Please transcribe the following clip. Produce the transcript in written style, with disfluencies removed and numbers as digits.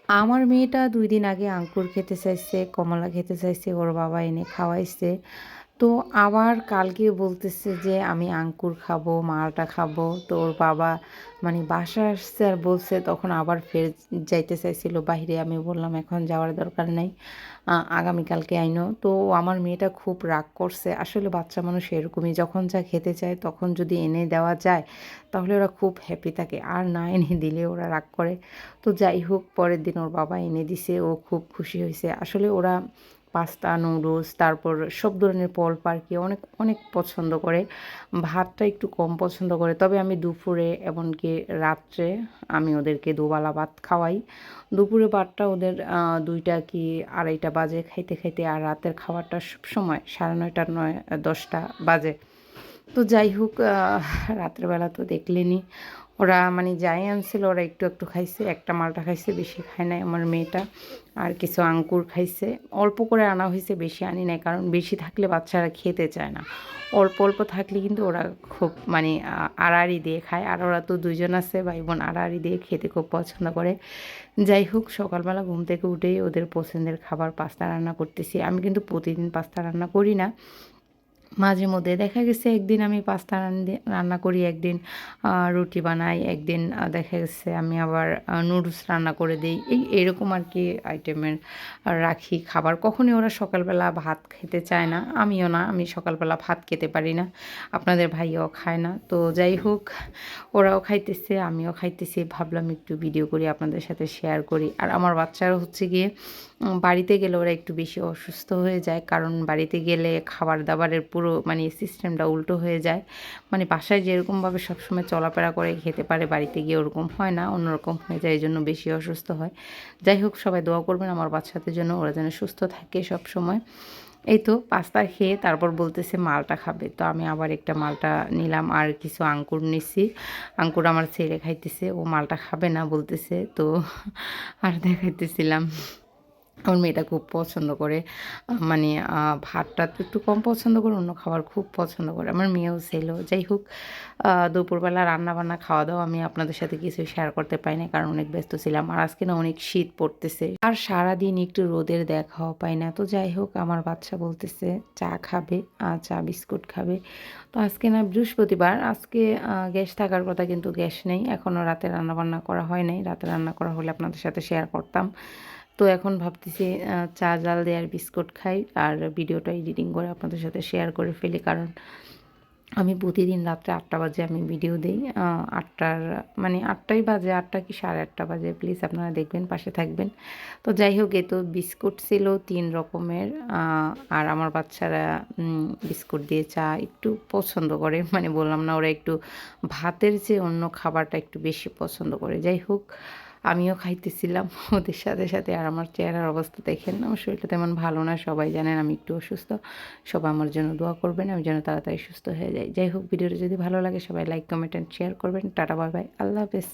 আমার মেয়েটা ২ দিন আগে আঙ্কুর খেতে চাইছে, কমলা খেতে চাইছে, ওর বাবা এনে খাওয়াইছে। তো আবার কালকে বলতেছে যে আমি আঙ্কুর খাবো, মালটা খাবো। তো ওর বাবা মানে বাসায় আসছে আর বলছে, তখন আবার ফের যাইতে চাইছিল বাহিরে। আমি বললাম এখন যাওয়ার দরকার নাই, আগামীকালকে আইনো। তো আমার মেয়েটা খুব রাগ করছে। আসলে বাচ্চা মানুষ এরকমই, যখন যা খেতে চায় তখন যদি এনে দেওয়া যায় তাহলে ওরা খুব হ্যাপি থাকে, আর না এনে দিলে ওরা রাগ করে। তো যাই হোক, পরের দিন ওর বাবা এনে দিছে, ও খুব খুশি হয়েছে। আসলে ওরা পাস্তা, নুডলস, তারপর সব ধরনের ফল পার্কি অনেক অনেক পছন্দ করে। ভাতটা একটু কম পছন্দ করে, তবে আমি দুপুরে এমনকি রাত্রে আমি ওদেরকে দুবেলা ভাত খাওয়াই। দুপুরে ভাতটা ওদের ২টা কি ২:৩০ বাজে খাইতে খাইতে, আর রাতের খাবারটা সবসময় ৯:৩০ ৯ ১০টা বাজে। তো যাই হোক, রাত্রেবেলা তো দেখলেনই ওরা মানে যাই আনছিল ওরা একটু একটু খাইছে। একটা মালটা খাইছে, বেশি খায় নাই আমার মেয়েটা। আর কিছু আঙ্কুর খাইছে। অল্প করে আনা হয়েছে, বেশি আনি নাই, কারণ বেশি থাকলে বাচ্চারা খেতে চায় না। অল্প অল্প থাকলে কিন্তু ওরা খুব মানে আড়াআড়ি দিয়ে খায়। আর ওরা তো ২ জন আছে ভাই বোন, আড়াআড়ি দিয়ে খেতে খুব পছন্দ করে। যাই হোক, সকালবেলা ঘুম থেকে উঠেই ওদের পছন্দের খাবার পাস্তা রান্না করতেছি। আমি কিন্তু প্রতিদিন পাস্তা রান্না করি না। মাঝে মধ্যে দেখা গেছে একদিন আমি পাস্তা রান্না করি, একদিন রুটি বানাই, একদিন দেখা গেছে আমি আবার নুডলস রান্না করে দিই। এরকম আর কি আইটেমের রাখি খাবার। কখনই ওরা সকালবেলা ভাত খেতে চায় না, আমিও না, আমি সকালবেলা ভাত খেতে পারি না, আপনাদের ভাইয়াও খায় না। তো যাই হোক, ওরাও খাইতেছে, আমিও খাইতেছি, ভাবলাম একটু ভিডিও করি আপনাদের সাথে শেয়ার করি। আর আমার বাচ্চারা হচ্ছে গিয়ে বাড়িতে গেলে ওরা একটু বেশি অসুস্থ হয়ে যায়, কারণ বাড়িতে গেলে খাবার দাবারের পুরো মানে সিস্টেমটা উল্টো হয়ে যায়। মানে বাসায় যেরকমভাবে সবসময় চলাফেরা করে খেতে পারে, বাড়িতে গিয়ে ওরকম হয় না, অন্যরকম হয়ে যায়, এই জন্য বেশি অসুস্থ হয়। যাই হোক, সবাই দোয়া করবেন আমার বাচ্চাদের জন্য, ওরা যেন সুস্থ থাকে সব সময়। এই তো পাস্তা খেয়ে তারপর বলতেছে মালটা খাবে। তো আমি আবার একটা মালটা নিলাম, আর কিছু আঙ্কুর নিছি। আঙ্কুর আমার ছেলে খাইতেছে, ও মালটা খাবে না বলতেছে। তো আর দেখাইতেছিলাম। আমার মেয়েটা খুব পছন্দ করে। মানে ভাতটা তো একটু কম পছন্দ করে, অন্য খাবার খুব পছন্দ করে। আমার মেয়েও ছেলেও। যাই হোক, দুপুরবেলা রান্নাবান্না, খাওয়া-দাওয়া আমি আপনাদের সাথে কিছু শেয়ার করতে পারি নাই, কারণ অনেক ব্যস্ত ছিলাম। আর আজকে না অনেক শীত পড়তেছে। আর সারাদিন একটু রোদের দেখাও পাই না। তো যাই হোক, আমার বাচ্চা বলতেছে চা খাবে, চা বিস্কুট খাবে। তো আজকে না বৃহস্পতিবার, আজকে গ্যাস থাকার কথা, কিন্তু গ্যাস নেই। এখনও রাতে রান্নাবান্না করা হয় নাই। রাতে রান্না করা হলে আপনাদের সাথে শেয়ার করতাম। তো এখন ভাবতেছি চা জাল দিয়ে আর বিস্কুট খাই, আর ভিডিওটা এডিটিং করে আপনাদের সাথে শেয়ার করে ফেলি, কারণ আমি প্রতিদিন রাত্রে ৮টা বাজে আমি ভিডিও দিই। ৮টার মানে ৮টাই বাজে, ৮টা কি ৮:৩০ বাজে। প্লিজ আপনারা দেখবেন, পাশে থাকবেন। তো যাই হোক, এ তো বিস্কুট ছিল ৩ রকমের। আর আমার বাচ্চারা বিস্কুট দিয়ে চা একটু পছন্দ করে। মানে বললাম না, ওরা একটু ভাতের চেয়ে অন্য খাবারটা একটু বেশি পছন্দ করে। যাই হোক, আমিও খাইতেছিলাম ওদের সাথে সাথে। আর আমার চেহারার অবস্থা দেখেন, আমার শরীরটা তেমন ভালো না, সবাই জানেন আমি একটু অসুস্থ। সবাই আমার জন্য দোয়া করবেন, আমি যেন তাড়াতাড়ি সুস্থ হয়ে যাই। যাই হোক, ভিডিওটা যদি ভালো লাগে সবাই লাইক, কমেন্ট অ্যান্ড শেয়ার করবেন। টাটা, বাই বাই, আল্লাহ হাফেজ।